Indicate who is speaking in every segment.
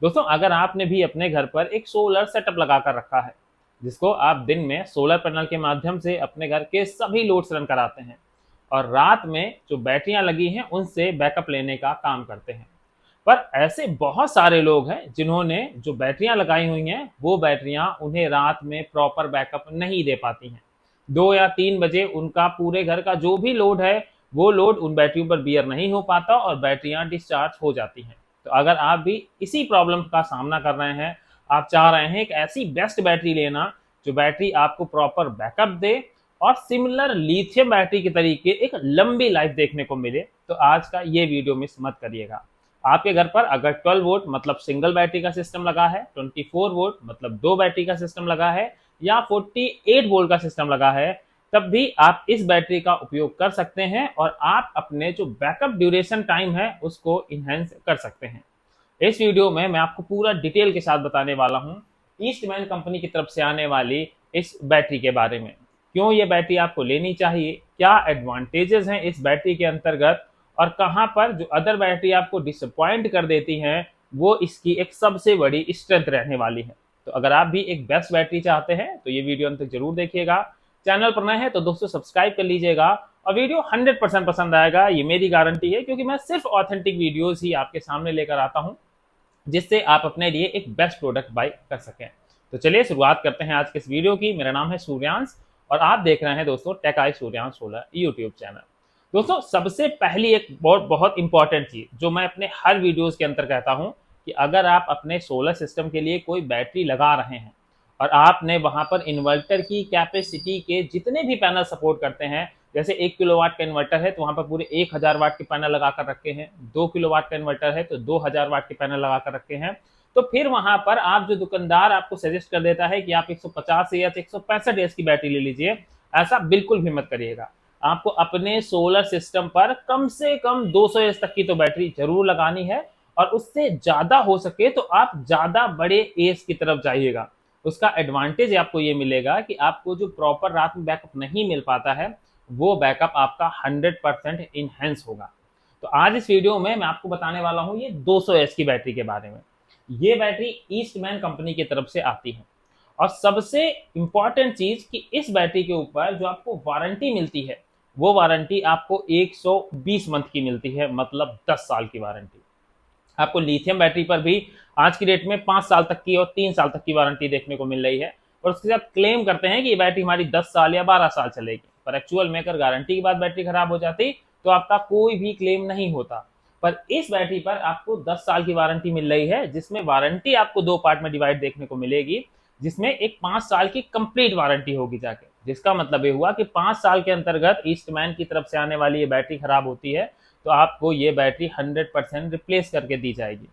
Speaker 1: दोस्तों, अगर आपने भी अपने घर पर एक सोलर सेटअप लगा कर रखा है, जिसको आप दिन में सोलर पैनल के माध्यम से अपने घर के सभी लोड्स रन कराते हैं और रात में जो बैटरियां लगी हैं उनसे बैकअप लेने का काम करते हैं, पर ऐसे बहुत सारे लोग हैं जिन्होंने जो बैटरियां लगाई हुई हैं वो बैटरियां उन्हें रात में प्रॉपर बैकअप नहीं दे पाती हैं। 2 या 3 बजे उनका पूरे घर का जो भी लोड है वो लोड उन बैटरियों पर बियर नहीं हो पाता और बैटरियां डिस्चार्ज हो जाती हैं। तो अगर आप भी इसी प्रॉब्लम का सामना कर रहे हैं, आप चाह रहे हैं एक ऐसी बेस्ट बैटरी लेना जो बैटरी आपको प्रॉपर बैकअप दे और सिमिलर लिथियम बैटरी के तरीके एक लंबी लाइफ देखने को मिले, तो आज का ये वीडियो मिस मत करिएगा। आपके घर पर अगर 12 वोल्ट मतलब सिंगल बैटरी का सिस्टम लगा है, 24 वोल्ट मतलब 2 बैटरी का सिस्टम लगा है या 48 वोल्ट का सिस्टम लगा है, तब भी आप इस बैटरी का उपयोग कर सकते हैं और आप अपने जो बैकअप ड्यूरेशन टाइम है उसको इनहेंस कर सकते हैं। इस वीडियो में मैं आपको पूरा डिटेल के साथ बताने वाला हूं ईस्टमैन कंपनी की तरफ से आने वाली इस बैटरी के बारे में। क्यों ये बैटरी आपको लेनी चाहिए, क्या एडवांटेजेस हैं इस बैटरी के अंतर्गत और कहां पर जो अदर बैटरी आपको डिसअपॉइंट कर देती हैं वो इसकी एक सबसे बड़ी स्ट्रेंथ रहने वाली है। तो अगर आप भी एक बेस्ट बैटरी चाहते हैं तो ये वीडियो अंत तक जरूर देखिएगा। चैनल पर नए हैं तो दोस्तों सब्सक्राइब कर लीजिएगा और वीडियो 100% पसंद आएगा, ये मेरी गारंटी है, क्योंकि मैं सिर्फ ऑथेंटिक वीडियोस ही आपके सामने लेकर आता हूं जिससे आप अपने लिए एक बेस्ट प्रोडक्ट बाय कर सकें। तो चलिए शुरुआत करते हैं आज के इस वीडियो की। मेरा नाम है सूर्यांश और आप देख रहे हैं दोस्तों tech I Suryansh solar YouTube channel. दोस्तों, सबसे पहली एक बहुत बहुत इंपॉर्टेंट चीज जो मैं अपने हर वीडियोस के अंदर कहता हूं कि अगर आप अपने सोलर सिस्टम के लिए कोई बैटरी लगा रहे हैं और आपने वहां पर इन्वर्टर की कैपेसिटी के जितने भी पैनल सपोर्ट करते हैं, जैसे 1 किलोवाट का इन्वर्टर है तो वहां पर पूरे 1000 वाट के पैनल लगाकर रखे हैं, 2 किलोवाट का इन्वर्टर है तो 2000 वाट के पैनल लगाकर रखे हैं, तो फिर वहां पर आप जो दुकानदार आपको सजेस्ट कर देता है कि आप 150 या 165 एच की बैटरी ले लीजिए, ऐसा बिल्कुल भी मत करिएगा। आपको अपने सोलर सिस्टम पर कम से कम 200 एच तक की तो बैटरी जरूर लगानी है और उससे ज्यादा हो सके तो आप ज्यादा बड़े एज की तरफ जाइएगा। उसका एडवांटेज आपको ये मिलेगा कि आपको जो प्रॉपर रात में बैकअप नहीं मिल पाता है वो बैकअप आपका 100% इनहेंस होगा। तो आज इस वीडियो में मैं आपको बताने वाला हूं ये 200 एच की बैटरी के बारे में। ये बैटरी ईस्टमैन कंपनी की तरफ से आती है और सबसे इंपॉर्टेंट चीज कि इस बैटरी के ऊपर जो आपको वारंटी मिलती है वो वारंटी आपको 120 मंथ की मिलती है, मतलब 10 साल की वारंटी। आपको लिथियम बैटरी पर भी आज की डेट में 5 साल तक की और 3 साल तक की वारंटी देखने को मिल रही है और उसके साथ क्लेम करते हैं कि ये बैटरी हमारी 10 साल या 12 साल चलेगी, पर एक्चुअल में अगर गारंटी के बाद बैटरी खराब हो जाती तो आपका कोई भी क्लेम नहीं होता। पर इस बैटरी पर आपको 10 साल की वारंटी मिल रही है, जिसमें वारंटी आपको 2 पार्ट में डिवाइड देखने को मिलेगी, जिसमें एक 5 साल की कंप्लीट वारंटी होगी जाके, जिसका मतलब ये हुआ कि 5 साल के अंतर्गत ईस्टमैन की तरफ से आने वाली ये बैटरी खराब होती है तो आपको ये बैटरी 100% रिप्लेस करके दी जाएगी।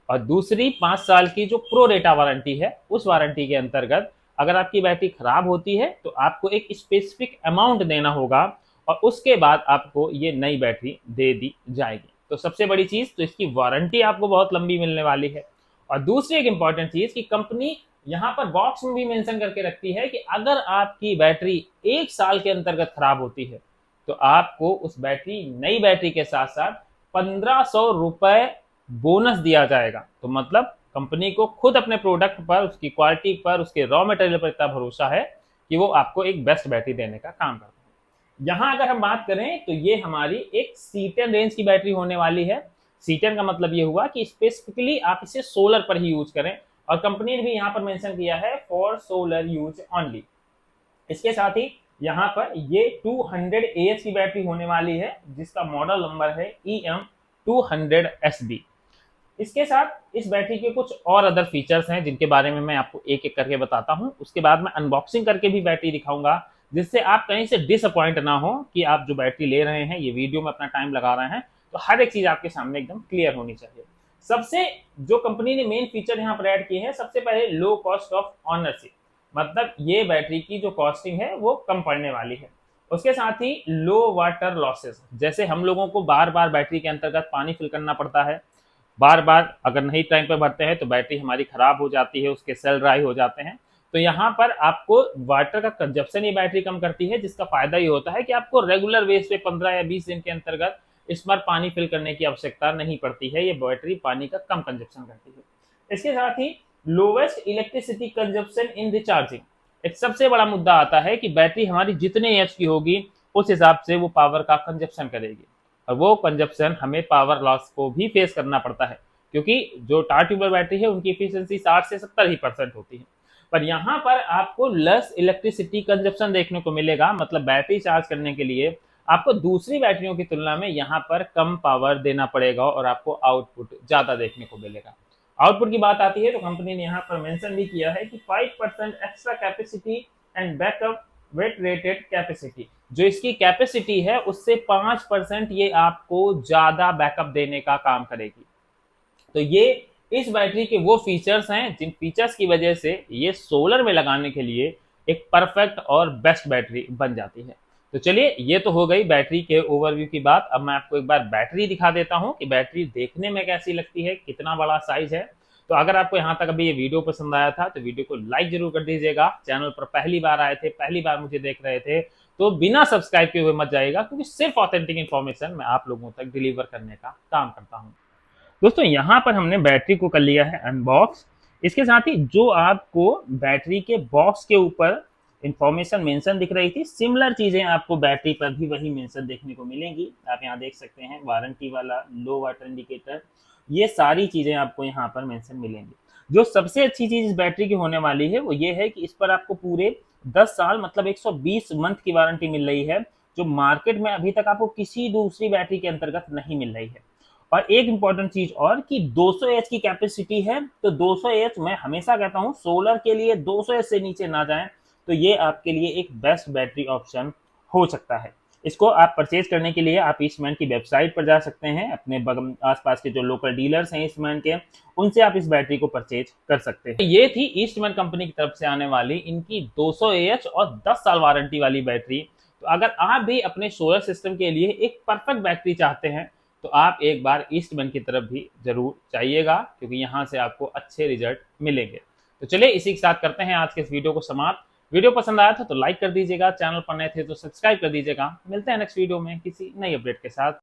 Speaker 1: और दूसरी 5 साल की जो प्रो रेटा वारंटी है, उस वारंटी के अंतर्गत अगर आपकी बैटरी खराब होती है तो आपको एक स्पेसिफिक अमाउंट देना होगा और उसके बाद आपको ये नई बैटरी दे दी जाएगी। तो सबसे बड़ी चीज तो इसकी वारंटी आपको बहुत लंबी मिलने वाली है। और दूसरी एक इंपॉर्टेंट चीज कि कंपनी यहाँ पर बॉक्स में भी मेंशन करके रखती है कि अगर आपकी बैटरी 1 साल के अंतर्गत खराब होती है तो आपको उस बैटरी नई बैटरी के साथ साथ 1500 रुपए बोनस दिया जाएगा। तो मतलब कंपनी को खुद अपने प्रोडक्ट पर, उसकी क्वालिटी पर, उसके रॉ मटेरियल पर इतना भरोसा है कि वो आपको एक बेस्ट बैटरी देने का काम करता है। यहाँ अगर हम बात करें तो ये हमारी एक C10 रेंज की बैटरी होने वाली है। C10 का मतलब ये हुआ कि स्पेसिफिकली आप इसे सोलर पर ही यूज करें और कंपनी ने भी यहाँ पर मेंशन किया है फॉर सोलर यूज ओनली। इसके साथ ही यहाँ पर ये 200 AH की बैटरी होने वाली है जिसका मॉडल नंबर है EM200SB। इसके साथ इस बैटरी के कुछ और अदर फीचर्स हैं जिनके बारे में मैं आपको एक एक करके बताता हूं। उसके बाद मैं अनबॉक्सिंग करके भी बैटरी दिखाऊंगा जिससे आप कहीं से डिसअपॉइंट ना हो कि आप जो बैटरी ले रहे हैं, ये वीडियो में अपना टाइम लगा रहे हैं, तो हर एक चीज आपके सामने एकदम क्लियर होनी चाहिए। सबसे जो कंपनी ने मेन फीचर यहाँ पर ऐड किए हैं, सबसे पहले लो कॉस्ट ऑफ ऑनरशिप, मतलब ये बैटरी की जो कॉस्टिंग है वो कम पड़ने वाली है। उसके साथ ही लो वाटर लॉसेस, जैसे हम लोगों को बार बार बैटरी के अंतर्गत पानी फिल करना पड़ता है, बार बार अगर नहीं टाइम पे भरते हैं तो बैटरी हमारी खराब हो जाती है, उसके सेल ड्राई हो जाते हैं। तो यहाँ पर आपको वाटर का कंजप्शन ये बैटरी कम करती है, जिसका फायदा ये होता है कि आपको रेगुलर बेस पे 15 या 20 दिन के अंतर्गत इस पर पानी फिल करने की आवश्यकता नहीं पड़ती है। ये बैटरी पानी का कम कंजप्शन करती है। इसके साथ ही lowest electricity consumption in the charging. एक सबसे बड़ा मुद्दा आता है कि बैटरी हमारी जितने एच की होगी उस हिसाब से वो पावर का कंजप्शन करेगी, और वो कंजप्शन हमें पावर लॉस को भी फेस करना पड़ता है, क्योंकि जो टार ट्यूबवेल बैटरी है उनकी एफिशिएंसी 60 से 70% होती है। पर यहाँ पर आपको लेस इलेक्ट्रिसिटी कंजप्शन देखने को मिलेगा, मतलब बैटरी चार्ज करने के लिए आपको दूसरी बैटरियों की तुलना में यहाँ पर कम पावर देना पड़ेगा और आपको आउटपुट ज्यादा देखने को मिलेगा। आउटपुट की बात आती है तो कंपनी ने यहाँ पर मेंशन भी किया है कि 5% extra capacity and backup weight rated capacity, जो इसकी कैपेसिटी है उससे 5% ये आपको ज्यादा बैकअप देने का काम करेगी। तो ये इस बैटरी के वो फीचर्स हैं जिन फीचर्स की वजह से ये सोलर में लगाने के लिए एक परफेक्ट और बेस्ट बैटरी बन जाती है। तो चलिए, ये तो हो गई बैटरी के ओवरव्यू की बात। अब मैं आपको एक बार बैटरी दिखा देता हूं कि बैटरी देखने में कैसी लगती है, कितना बड़ा साइज है। तो अगर आपको यहाँ तक अभी ये वीडियो पसंद आया था तो वीडियो को लाइक जरूर कर दीजिएगा। चैनल पर पहली बार आए थे, पहली बार मुझे देख रहे थे, तो बिना सब्सक्राइब किए हुए मत जाइएगा, क्योंकि सिर्फ ऑथेंटिक इन्फॉर्मेशन मैं आप लोगों तक डिलीवर करने का काम करता हूँ। दोस्तों, यहाँ पर हमने बैटरी को कर लिया है अनबॉक्स। इसके साथ ही जो आपको बैटरी के बॉक्स के ऊपर इंफॉर्मेशन मेंशन दिख रही थी, सिमिलर चीजें आपको बैटरी पर भी वही मेंशन देखने को मिलेंगी। आप यहाँ देख सकते हैं वारंटी वाला, लो वाटर इंडिकेटर, ये सारी चीजें आपको यहाँ पर मेंशन मिलेंगी। जो सबसे अच्छी चीज इस बैटरी की होने वाली है वो ये है कि इस पर आपको पूरे 10 साल मतलब 120 मंथ की वारंटी मिल रही है, जो मार्केट में अभी तक आपको किसी दूसरी बैटरी के अंतर्गत नहीं मिल रही है। और एक इंपॉर्टेंट चीज और कि 200 एच की कैपेसिटी है, तो 200 एच मैं हमेशा कहता हूं सोलर के लिए 200 एच से नीचे ना जाएं, तो ये आपके लिए एक बेस्ट बैटरी ऑप्शन हो सकता है। इसको आप परचेज करने के लिए आप ईस्टमैन की वेबसाइट पर जा सकते हैं, अपने आसपास के जो लोकल डीलर्स हैं ईस्टमैन के, उनसे आप इस बैटरी को परचेज कर सकते हैं। ये थी ईस्टमैन कंपनी की तरफ से आने वाली इनकी 200 एच और 10 साल वारंटी वाली बैटरी। तो अगर आप भी अपने सोलर सिस्टम के लिए एक परफेक्ट बैटरी चाहते हैं तो आप एक बार ईस्टमैन की तरफ भी जरूर जाइएगा, क्योंकि यहाँ से आपको अच्छे रिजल्ट मिलेंगे। तो चलिए, इसी के साथ करते हैं आज के इस वीडियो को समाप्त। वीडियो पसंद आया था तो लाइक कर दीजिएगा, चैनल पर नए थे तो सब्सक्राइब कर दीजिएगा। मिलते हैं नेक्स्ट वीडियो में किसी नई अपडेट के साथ।